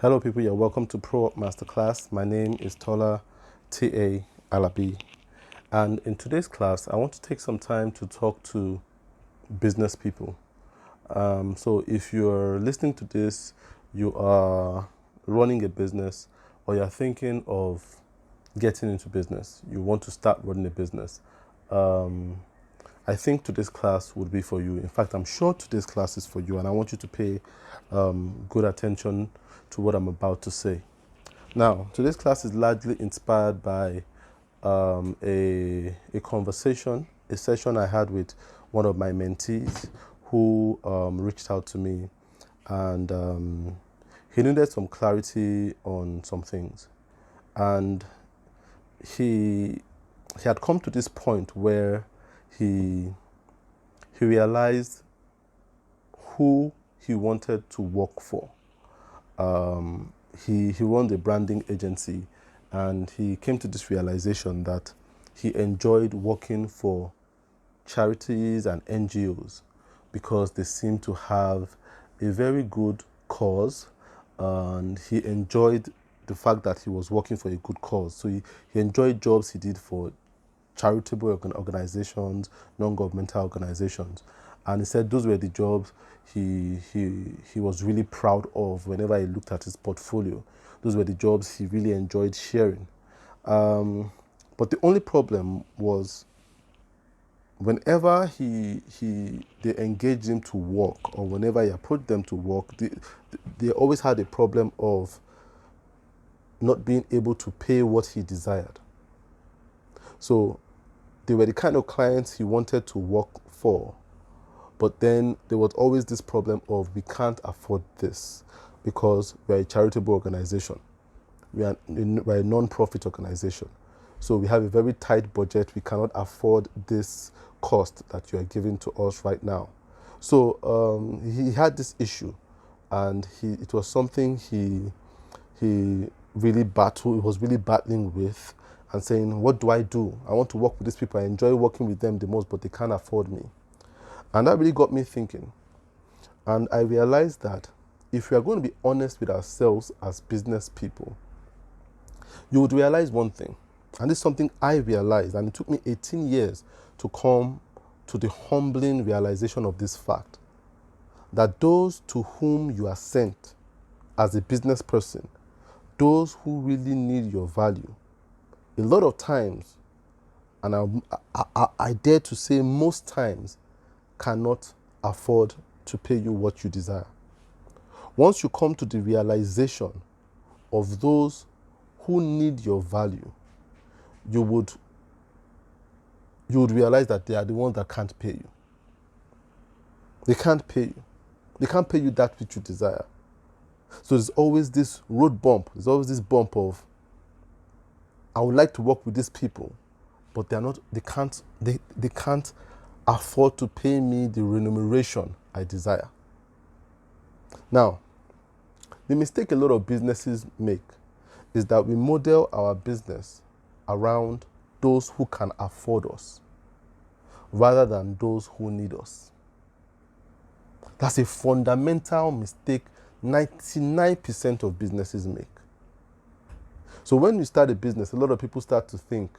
Hello people, you're welcome to ProUp Masterclass. My name is Tola T.A. Alabi. And in today's class, I want to take some time to talk to business people. So if you're listening to this, you are running a business or you're thinking of getting into business, you want to start running a business. I think today's class would be for you. In fact, I'm sure today's class is for you, and I want you to pay good attention to what I'm about to say. Now, today's class is largely inspired by a conversation, a session I had with one of my mentees who reached out to me, and he needed some clarity on some things. And he had come to this point where he realized who he wanted to work for. He runs a branding agency, and he came to this realization that he enjoyed working for charities and NGOs because they seem to have a very good cause, and he enjoyed the fact that he was working for a good cause. So he enjoyed jobs he did for charitable organizations, non-governmental organizations. And he said those were the jobs he was really proud of whenever he looked at his portfolio. Those were the jobs he really enjoyed sharing. But the only problem was whenever they engaged him to work, or whenever he approached them to work, they always had a problem of not being able to pay what he desired. So they were the kind of clients he wanted to work for, but then there was always this problem of, we can't afford this because we're a charitable organization. We're a non-profit organization. So we have a very tight budget. We cannot afford this cost that you are giving to us right now. So he had this issue, and it was something he was really battling with, and saying, what do? I want to work with these people. I enjoy working with them the most, but they can't afford me. And that really got me thinking. And I realized that if we are going to be honest with ourselves as business people, you would realize one thing. And this is something I realized, and it took me 18 years to come to the humbling realization of this fact, that those to whom you are sent as a business person, those who really need your value, a lot of times, and I dare to say most times, cannot afford to pay you what you desire. Once you come to the realization of those who need your value, you would realize that they are the ones that can't pay you. They can't pay you. They can't pay you that which you desire. So there's always this road bump. There's always this bump of, I would like to work with these people, but they can't afford to pay me the remuneration I desire. Now, the mistake a lot of businesses make is that we model our business around those who can afford us rather than those who need us. That's a fundamental mistake 99% of businesses make. So when you start a business, a lot of people start to think,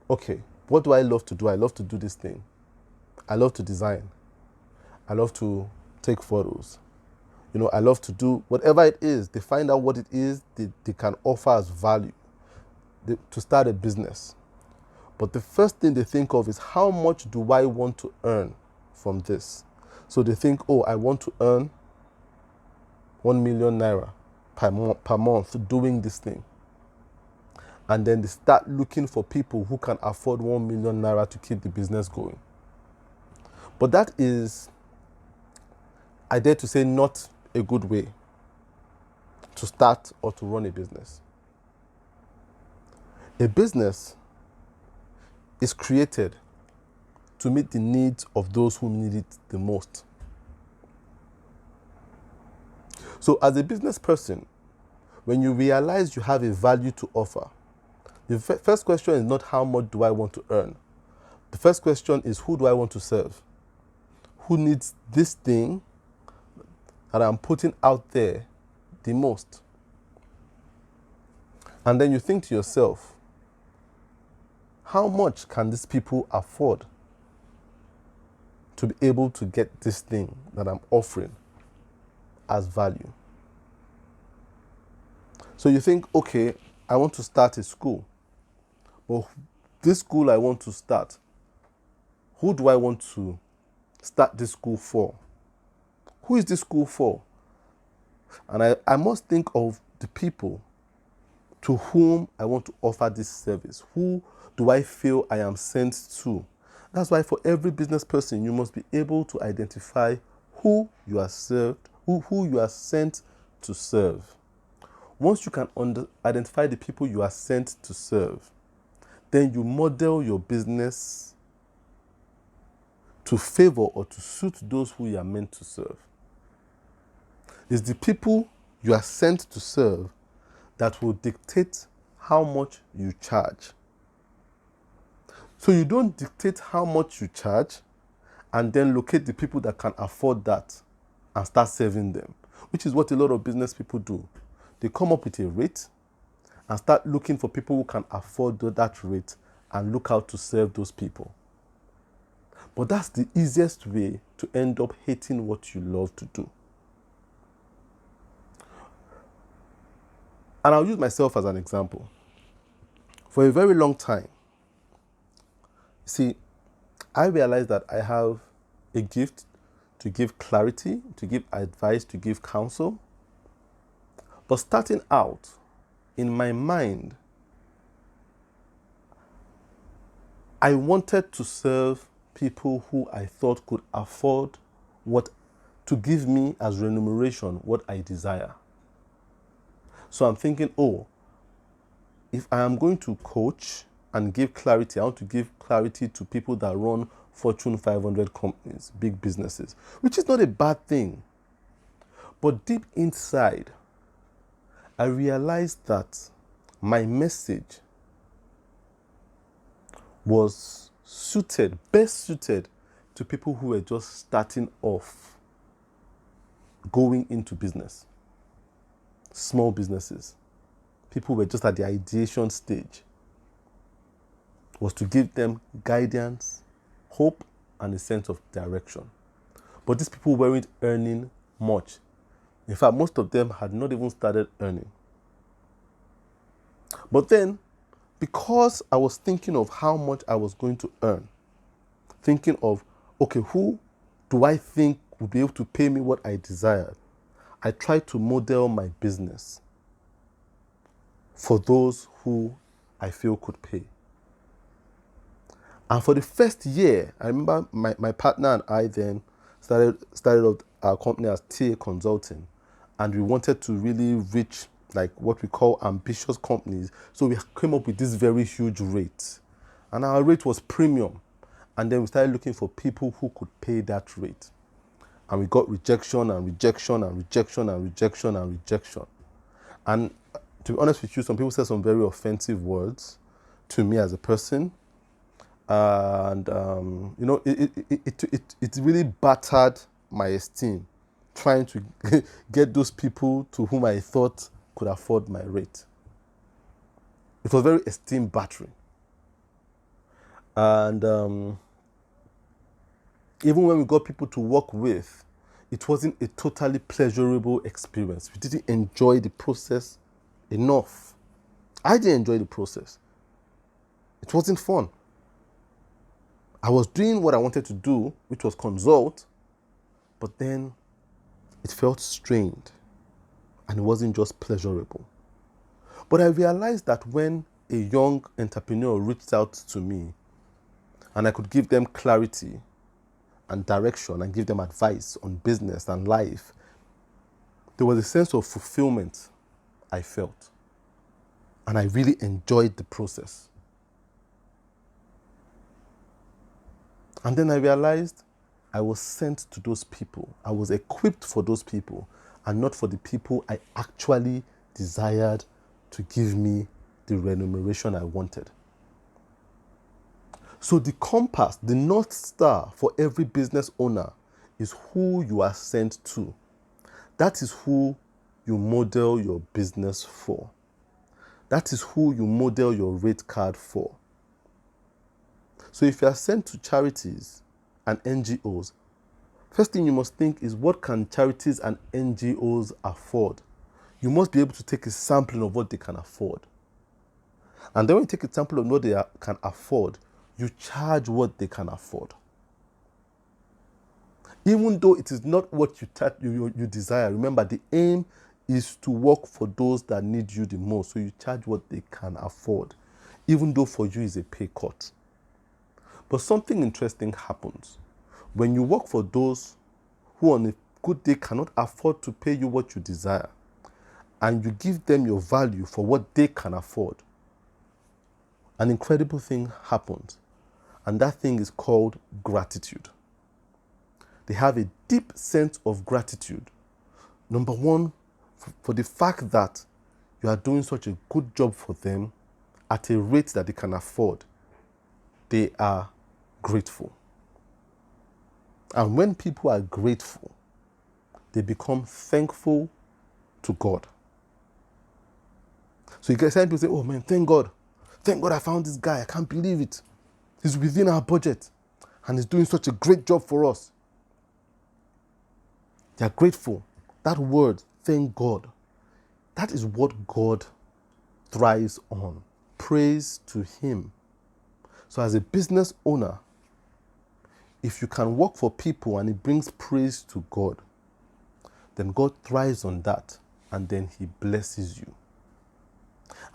okay, what do I love to do? I love to do this thing. I love to design. I love to take photos. I love to do whatever it is. They find out what it is they can offer as value to start a business. But the first thing they think of is, how much do I want to earn from this? So they think, I want to earn 1 million naira per month doing this thing. And then they start looking for people who can afford 1 million naira to keep the business going. But that is, I dare to say, not a good way to start or to run a business. A business is created to meet the needs of those who need it the most. So as a business person, when you realize you have a value to offer, the first question is not how much do I want to earn. The first question is, who do I want to serve? Who needs this thing that I'm putting out there the most. And then you think to yourself, how much can these people afford to be able to get this thing that I'm offering as value? So you think, okay, I want to start a school. But this school I want to start, who do I want to start this school for? Who is this school for? And I must think of the people to whom I want to offer this service. Who do I feel I am sent to? That's why for every business person, you must be able to identify who you are served, who you are sent to serve. Once you can identify the people you are sent to serve, then you model your business to favor or to suit those who you are meant to serve. It's the people you are sent to serve that will dictate how much you charge. So you don't dictate how much you charge and then locate the people that can afford that and start serving them, which is what a lot of business people do. They come up with a rate and start looking for people who can afford that rate and look out to serve those people. But that's the easiest way to end up hating what you love to do. And I'll use myself as an example. For a very long time, see, I realized that I have a gift to give clarity, to give advice, to give counsel. But starting out, in my mind, I wanted to serve people who I thought could afford to give me as remuneration what I desire. So I'm thinking, if I am going to coach and give clarity, I want to give clarity to people that run Fortune 500 companies, big businesses, which is not a bad thing. But deep inside, I realized that my message was best suited to people who were just starting off, going into business, small businesses. People were just at the ideation stage. Was to give them guidance, hope, and a sense of direction. But these people weren't earning much. In fact, most of them had not even started earning. But then, because I was thinking of how much I was going to earn, thinking of, okay, who do I think would be able to pay me what I desired, I tried to model my business for those who I feel could pay. And for the first year, I remember my partner and I then started up our company as TA Consulting, and we wanted to really reach like what we call ambitious companies. So we came up with this very huge rate, and our rate was premium. And then we started looking for people who could pay that rate. And we got rejection and rejection and rejection and rejection and rejection. And to be honest with you, some people said some very offensive words to me as a person. And, it really battered my esteem, trying to get those people to whom I thought could afford my rate. It was very esteem battering. And even when we got people to work with, it wasn't a totally pleasurable experience. We didn't enjoy the process enough. I didn't enjoy the process. It wasn't fun. I was doing what I wanted to do, which was consult, but then it felt strained and it wasn't just pleasurable. But I realized that when a young entrepreneur reached out to me and I could give them clarity and direction and give them advice on business and life, there was a sense of fulfillment I felt. And I really enjoyed the process. And then I realized I was sent to those people. I was equipped for those people and not for the people I actually desired to give me the remuneration I wanted. So the compass, the North Star for every business owner is who you are sent to. That is who you model your business for. That is who you model your rate card for. So if you are sent to charities and NGOs, first thing you must think is, what can charities and NGOs afford? You must be able to take a sampling of what they can afford. And then when you take a sample of what they can afford, you charge what they can afford. Even though it is not what you desire. Remember, the aim is to work for those that need you the most. So you charge what they can afford, even though for you is a pay cut. But something interesting happens. When you work for those who on a good day cannot afford to pay you what you desire, and you give them your value for what they can afford, an incredible thing happens. And that thing is called gratitude. They have a deep sense of gratitude. Number one, for the fact that you are doing such a good job for them at a rate that they can afford. They are grateful. And when people are grateful, they become thankful to God. So you get some people say, oh man, thank God. Thank God I found this guy. I can't believe it. He's within our budget and he's doing such a great job for us. They are grateful. That word, thank God, that is what God thrives on. Praise to him. So as a business owner, if you can work for people and it brings praise to God, then God thrives on that and then he blesses you.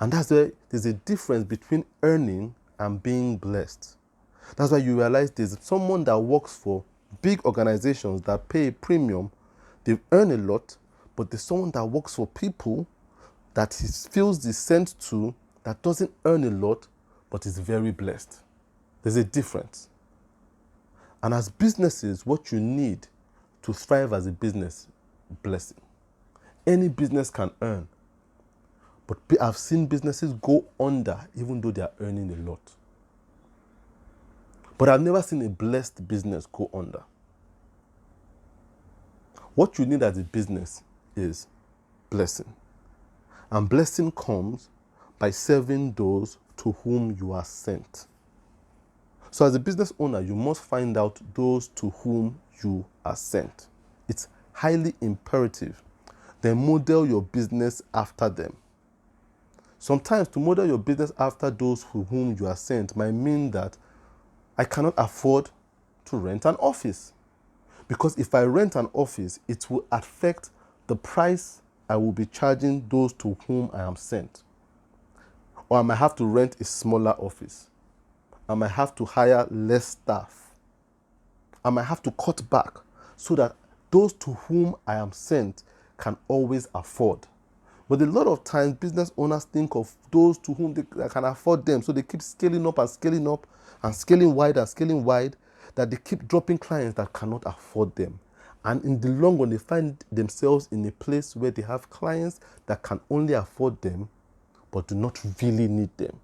And that's where there's a difference between earning and being blessed. That's why you realize there's someone that works for big organizations that pay a premium. They earn a lot, but there's someone that works for people that he feels the sent to that doesn't earn a lot, but is very blessed. There's a difference. And as businesses, what you need to thrive as a business, blessing. Any business can earn, but I've seen businesses go under even though they are earning a lot. But I've never seen a blessed business go under. What you need as a business is blessing. And blessing comes by serving those to whom you are sent. So as a business owner, you must find out those to whom you are sent. It's highly imperative. Then model your business after them. Sometimes to model your business after those to whom you are sent might mean that I cannot afford to rent an office. Because if I rent an office, it will affect the price I will be charging those to whom I am sent. Or I might have to rent a smaller office. I might have to hire less staff. I might have to cut back so that those to whom I am sent can always afford. But a lot of times, business owners think of those to whom they can afford them. So they keep scaling up and scaling up and scaling wide and scaling wide, that they keep dropping clients that cannot afford them. And in the long run, they find themselves in a place where they have clients that can only afford them, but do not really need them.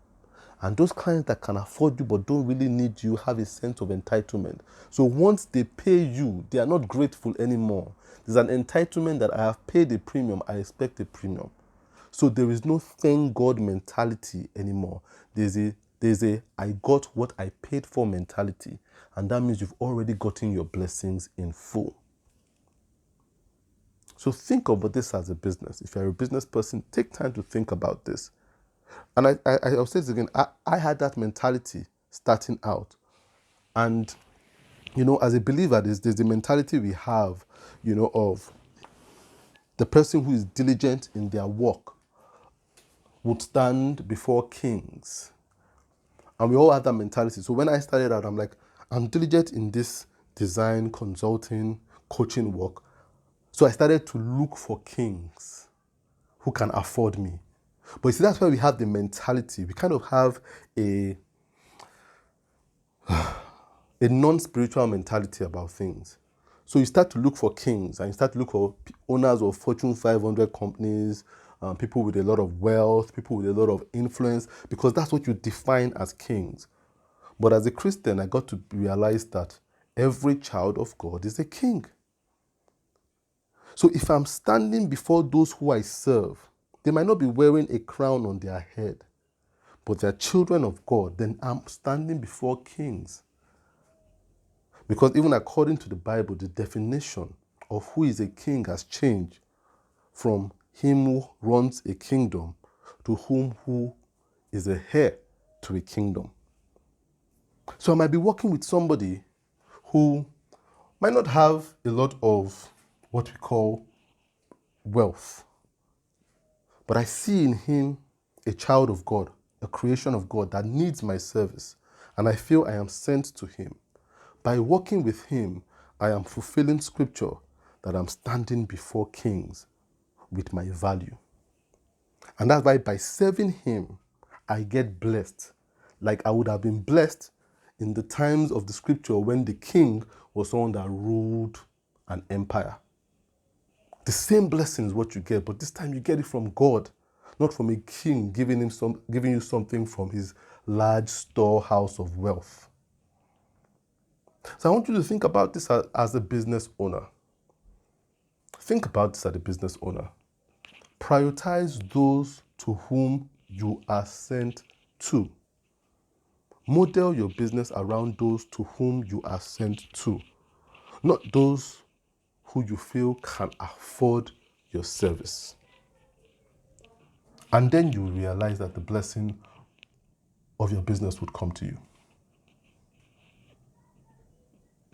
And those clients that can afford you but don't really need you have a sense of entitlement. So once they pay you, they are not grateful anymore. There's an entitlement that I have paid a premium, I expect a premium. So there is no thank God mentality anymore. There's a I got what I paid for mentality. And that means you've already gotten your blessings in full. So think about this as a business. If you're a business person, take time to think about this. And I'll say this again, I had that mentality starting out. And, as a believer, there's the mentality we have, of the person who is diligent in their work would stand before kings. And we all have that mentality. So when I started out, I'm like, I'm diligent in this design, consulting, coaching work. So I started to look for kings who can afford me. But you see, that's why we have the mentality. We kind of have a non-spiritual mentality about things. So you start to look for kings and you start to look for owners of Fortune 500 companies, people with a lot of wealth, people with a lot of influence, because that's what you define as kings. But as a Christian, I got to realize that every child of God is a king. So if I'm standing before those who I serve, they might not be wearing a crown on their head, but they're children of God, then I'm standing before kings. Because even according to the Bible, the definition of who is a king has changed from him who runs a kingdom to who is a heir to a kingdom. So I might be working with somebody who might not have a lot of what we call wealth, but I see in him a child of God, a creation of God that needs my service, and I feel I am sent to him. By working with him, I am fulfilling scripture that I'm standing before kings with my value. And that's why by serving him, I get blessed. Like I would have been blessed in the times of the scripture when the king was someone that ruled an empire. The same blessing is what you get, but this time you get it from God, not from a king giving you something from his large storehouse of wealth. So I want you to think about this as a business owner. Think about this as a business owner. Prioritize those to whom you are sent to. Model your business around those to whom you are sent to, not those who you feel can afford your service. And then you realize that the blessing of your business would come to you.